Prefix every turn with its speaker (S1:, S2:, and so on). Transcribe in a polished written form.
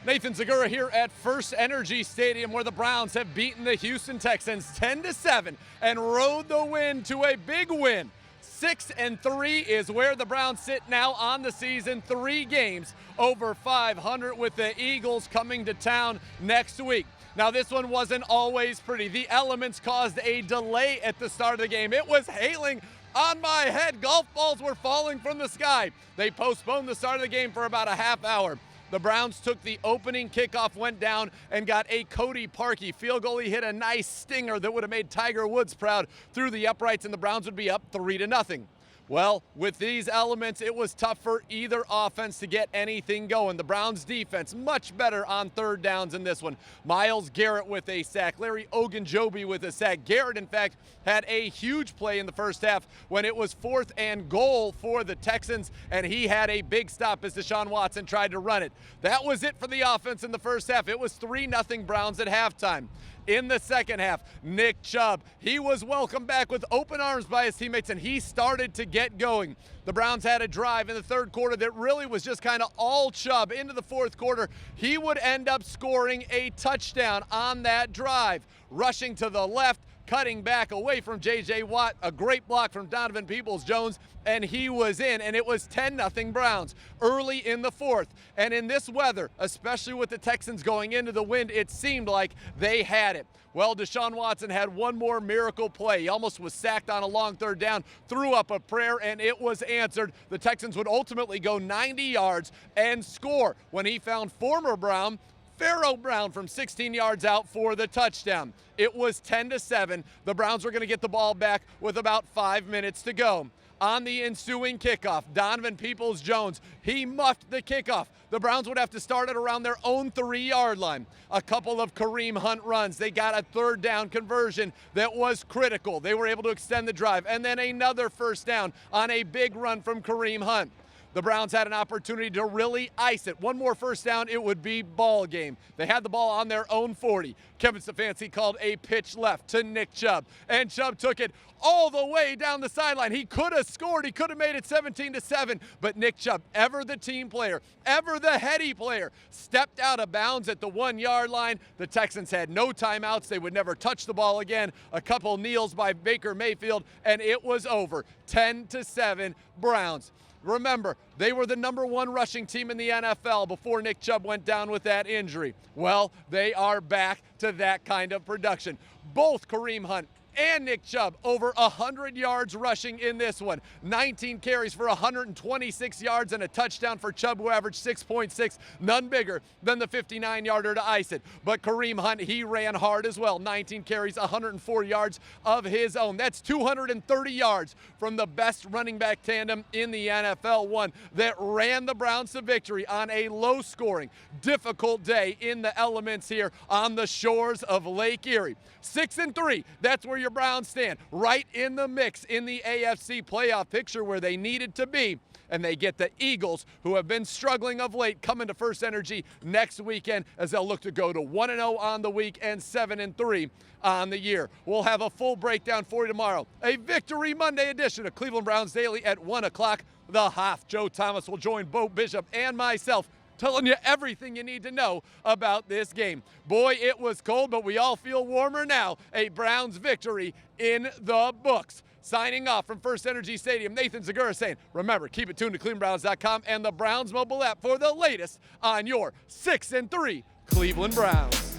S1: Nathan Zegura here at FirstEnergy Stadium, where the Browns have beaten the Houston Texans 10-7 and rode the win to a big win. 6-3 is where the Browns sit now on the season. 3 games over 500, with the Eagles coming to town next week. Now, this one wasn't always pretty. The elements caused a delay at the start of the game. It was hailing on my head. Golf balls were falling from the sky. They postponed the start of the game for about a half hour. The Browns took the opening kickoff, went down, and got a Cody Parkey field goal. He hit a nice stinger that would have made Tiger Woods proud through the uprights, and the Browns would be up 3-0. Well, with these elements, it was tough for either offense to get anything going. The Browns defense much better on third downs in this one. Myles Garrett with a sack. Larry Ogunjobi with a sack. Garrett, in fact, had a huge play in the first half when it was 4th and goal for the Texans, and he had a big stop as Deshaun Watson tried to run it. That was it for the offense in the first half. It was 3-0 Browns at halftime. In the second half, Nick Chubb, he was welcomed back with open arms by his teammates, and he started to get going. The Browns had a drive in the third quarter that really was just kind of all Chubb. Into the fourth quarter, he would end up scoring a touchdown on that drive, rushing to the left, cutting back away from J.J. Watt, a great block from Donovan Peoples-Jones, and he was in, and it was 10-0 Browns early in the fourth. And in this weather, especially with the Texans going into the wind, it seemed like they had it. Well, Deshaun Watson had one more miracle play. He almost was sacked on a long third down, threw up a prayer, and it was answered. The Texans would ultimately go 90 yards and score when he found former Brown Pharaoh Brown from 16 yards out for the touchdown. It was 10-7. The Browns were going to get the ball back with about 5 minutes to go. On the ensuing kickoff, Donovan Peoples-Jones, he muffed the kickoff. The Browns would have to start it around their own 3-yard line. A couple of Kareem Hunt runs. They got a third down conversion that was critical. They were able to extend the drive. And then another first down on a big run from Kareem Hunt. The Browns had an opportunity to really ice it. One more first down, it would be ball game. They had the ball on their own 40. Kevin Stefanski called a pitch left to Nick Chubb, and Chubb took it all the way down the sideline. He could have scored. He could have made it 17-7, but Nick Chubb, ever the team player, ever the heady player, stepped out of bounds at the 1-yard line. The Texans had no timeouts. They would never touch the ball again. A couple kneels by Baker Mayfield, and it was over. 10-7 Browns. Remember, they were the #1 rushing team in the NFL before Nick Chubb went down with that injury. Well, they are back to that kind of production. Both Kareem Hunt and Nick Chubb over 100 yards rushing in this one. 19 carries for 126 yards and a touchdown for Chubb, who averaged 6.6, none bigger than the 59-yarder to ice it. But Kareem Hunt, he ran hard as well. 19 carries, 104 yards of his own. That's 230 yards from the best running back tandem in the NFL, one that ran the Browns to victory on a low-scoring, difficult day in the elements here on the shores of Lake Erie. 6-3, that's where your Browns stand, right in the mix in the AFC playoff picture where they needed to be. And they get the Eagles, who have been struggling of late, coming to FirstEnergy next weekend as they'll look to go to 1-0 on the week and 7-3 on the year. We'll have a full breakdown for you tomorrow. A Victory Monday edition of Cleveland Browns Daily at 1 o'clock. The Hoff, Joe Thomas, will join Bo Bishop and myself, telling you everything you need to know about this game. Boy, it was cold, but we all feel warmer now. A Browns victory in the books. Signing off from FirstEnergy Stadium, Nathan Zegura saying, remember, keep it tuned to ClevelandBrowns.com and the Browns mobile app for the latest on your 6-3 Cleveland Browns.